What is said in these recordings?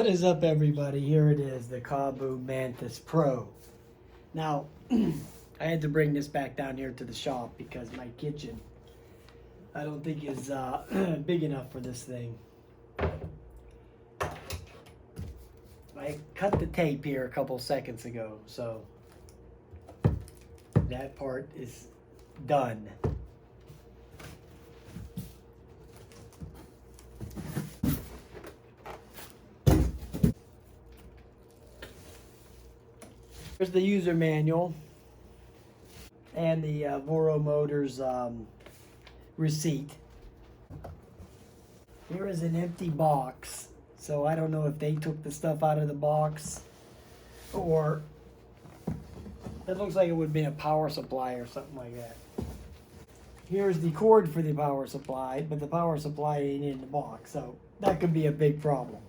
What is up, everybody? Here it is, the Kaabo Mantis Pro. Now, I had to bring this back down here to the shop because my kitchen, I don't think is big enough for this thing. I cut the tape here a couple seconds ago, so that part is done. Here's the user manual and the Voro Motors receipt. Here is an empty box, so I don't know if they took the stuff out of the box or it looks like it would have been a power supply or something like that. Here's the cord for the power supply, but the power supply ain't in the box, so that could be a big problem.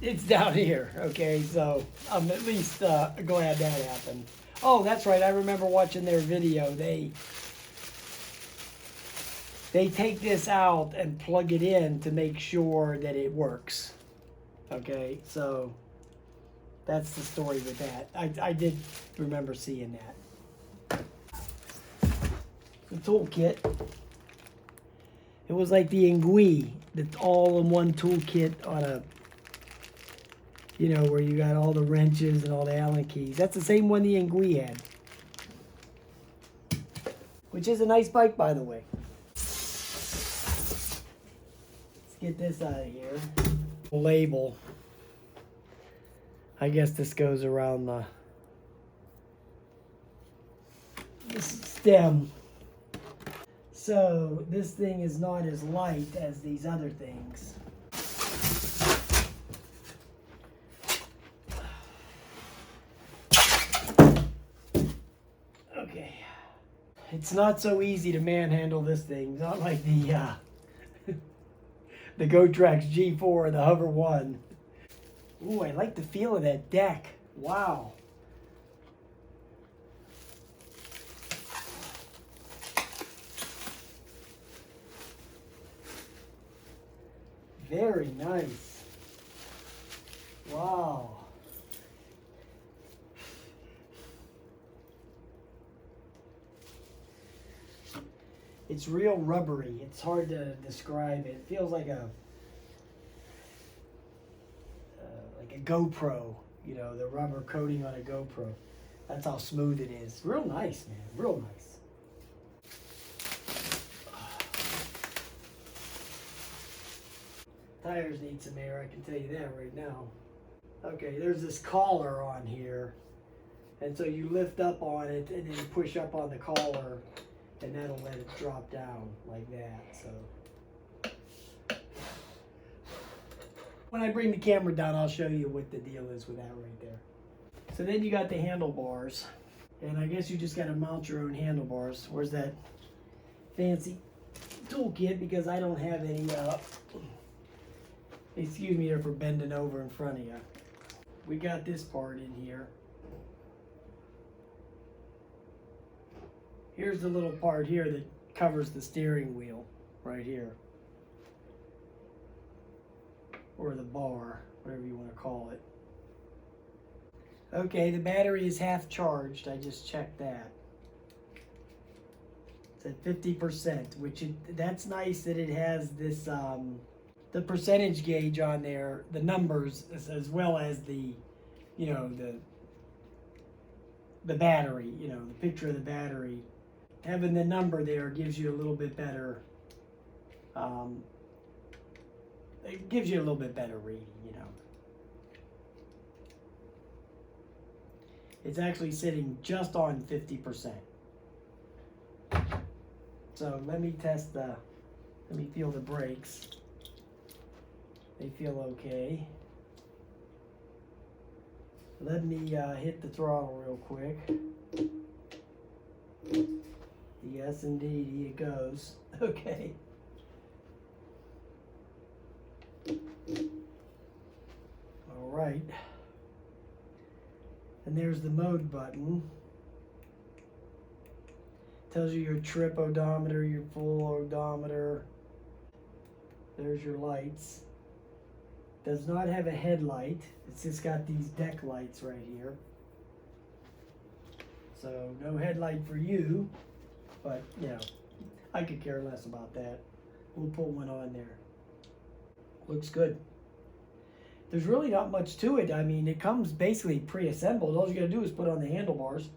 It's down here, okay, so I'm at least glad that happened. Oh, that's right, I remember watching their video. They take this out and plug it in to make sure that it works. Okay, so that's the story with that. I did remember seeing that. The toolkit. It was like the EY, the all-in-one toolkit on a, you know, where you got all the wrenches and all the Allen keys. That's the same one the EY had. Which is a nice bike, by the way. Let's get this out of here. Label. I guess this goes around the stem. So this thing is not as light as these other things. Okay. It's not so easy to manhandle this thing. Not like the the GoTrax G4 or the Hover 1. Ooh, I like the feel of that deck. Wow. Very nice. Wow. It's real rubbery. It's hard to describe it. It feels like a GoPro, you know, the rubber coating on a GoPro. That's how smooth it is. Real nice, man. Real nice. Tires need some air, I can tell you that right now. Okay, there's this collar on here. And so you lift up on it and then push up on the collar and that'll let it drop down like that. So when I bring the camera down, I'll show you what the deal is with that right there. So then you got the handlebars. And I guess you just got to mount your own handlebars. Where's that fancy toolkit? Because I don't have any, excuse me for bending over in front of you. We got this part in here. Here's the little part here that covers the steering wheel right here. Or the bar, whatever you want to call it. Okay, the battery is half charged. I just checked that. It's at 50%, which that's nice that it has this the percentage gauge on there, the numbers as well as the, you know, the battery, you know, the picture of the battery. Having the number there gives you a little bit better it gives you a little bit better reading, you know. It's actually sitting just on 50%. So let me feel the brakes. They feel okay. Let me hit the throttle real quick. Yes, indeed, it goes. Okay. All right. And there's the mode button. Tells you your trip odometer, your full odometer. There's your lights. Does not have a headlight. It's just got these deck lights right here. So no headlight for you, but you know, I could care less about that. We'll put one on there. Looks good. There's really not much to it. I mean, it comes basically pre-assembled. All you gotta do is put on the handlebars,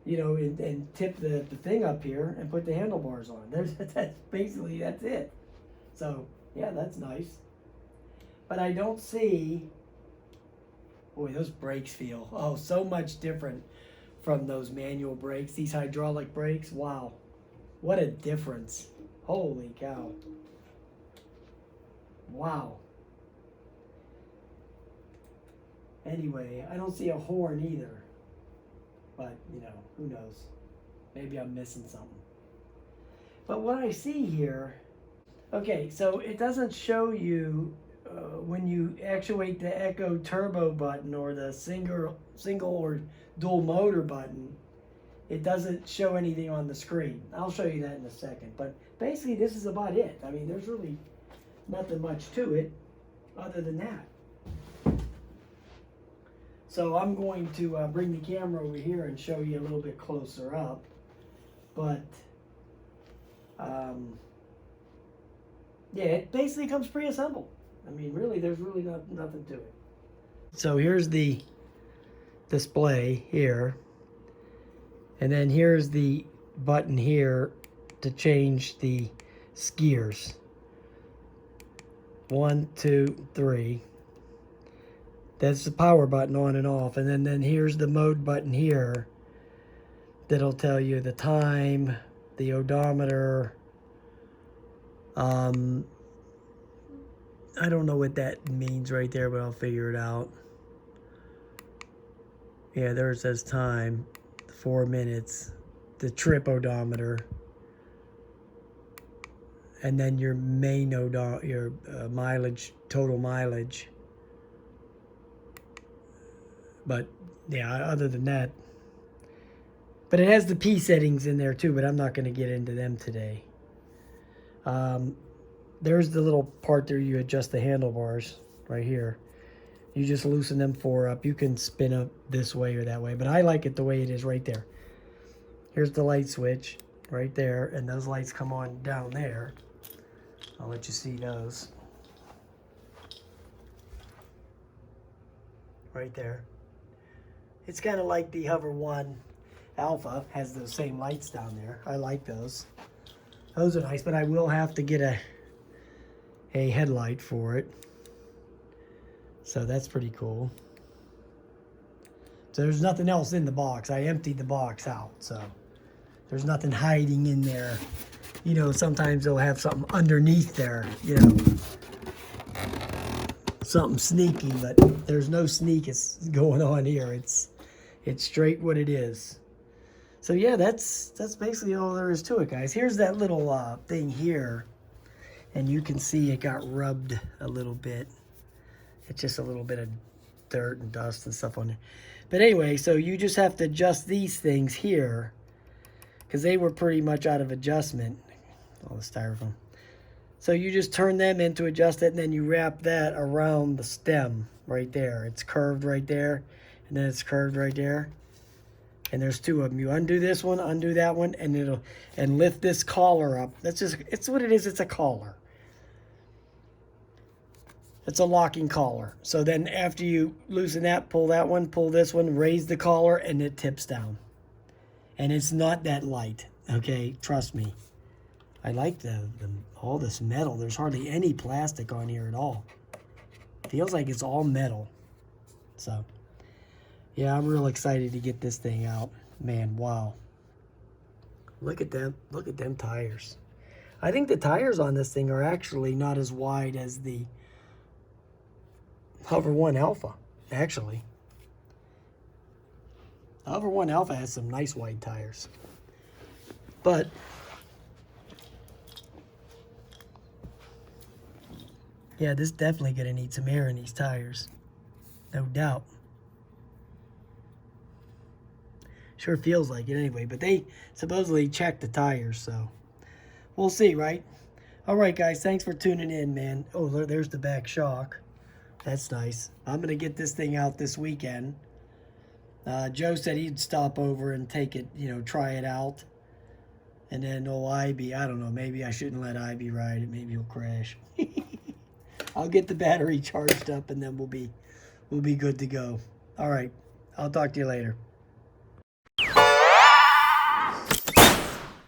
you know, and tip the thing up here and put the handlebars on. That's basically, that's it. So yeah, that's nice. But I don't see, boy, those brakes feel, oh, so much different from those manual brakes. These hydraulic brakes, wow, what a difference. Holy cow. Wow. Anyway, I don't see a horn either. But, you know, who knows? Maybe I'm missing something. But what I see here, okay, so it doesn't show you when you actuate the Echo Turbo button or the single or dual motor button, it doesn't show anything on the screen. I'll show you that in a second. But basically, this is about it. I mean, there's really nothing much to it other than that. So I'm going to bring the camera over here and show you a little bit closer up. But, yeah, it basically comes pre-assembled. I mean, really, there's really nothing to it. So here's the display here. And then here's the button here to change the gears. 1, 2, 3. That's the power button on and off. And then here's the mode button here that'll tell you the time, the odometer. I don't know what that means right there, but I'll figure it out. Yeah, there it says time, 4 minutes, the trip odometer, and then your main your mileage, total mileage. But yeah, other than that, but it has the P settings in there too, but I'm not going to get into them today. There's the little part there you adjust the handlebars right here. You just loosen them 4 up. You can spin up this way or that way, but I like it the way it is right there. Here's the light switch right there, and those lights come on down there. I'll let you see those. Right there. It's kind of like the Hover 1 Alpha has those same lights down there. I like those. Those are nice, but I will have to get a headlight for it. So that's pretty cool. So there's nothing else in the box. I emptied the box out, so there's nothing hiding in there. You know, sometimes they'll have something underneath there, you know, something sneaky, but there's no sneak going on here. It's straight what it is. So yeah, that's basically all there is to it, guys. Here's that little thing here, and you can see it got rubbed a little bit. It's just a little bit of dirt and dust and stuff on there. But anyway, so you just have to adjust these things here because they were pretty much out of adjustment. All the styrofoam. So you just turn them in to adjust it, and then you wrap that around the stem right there. It's curved right there, and then it's curved right there. And there's 2 of them. You undo this one, undo that one, and lift this collar up. It's what it is. It's a collar. It's a locking collar. So then after you loosen that, pull this one, raise the collar, and it tips down. And it's not that light, okay? Trust me. I like all this metal. There's hardly any plastic on here at all. Feels like it's all metal. So, yeah, I'm real excited to get this thing out. Man, wow. Look at them. Look at them tires. I think the tires on this thing are actually not as wide as the Hover 1 Alpha, actually. The Hover 1 Alpha has some nice wide tires. But yeah, this is definitely going to need some air in these tires. No doubt. Sure feels like it anyway, but they supposedly checked the tires, so we'll see, right? All right, guys, thanks for tuning in, man. Oh, there's the back shock. That's nice. I'm going to get this thing out this weekend. Joe said he'd stop over and take it, you know, try it out. And then old Ivy, I don't know, maybe I shouldn't let Ivy ride it. Maybe he'll crash. I'll get the battery charged up and then we'll be good to go. All right. I'll talk to you later.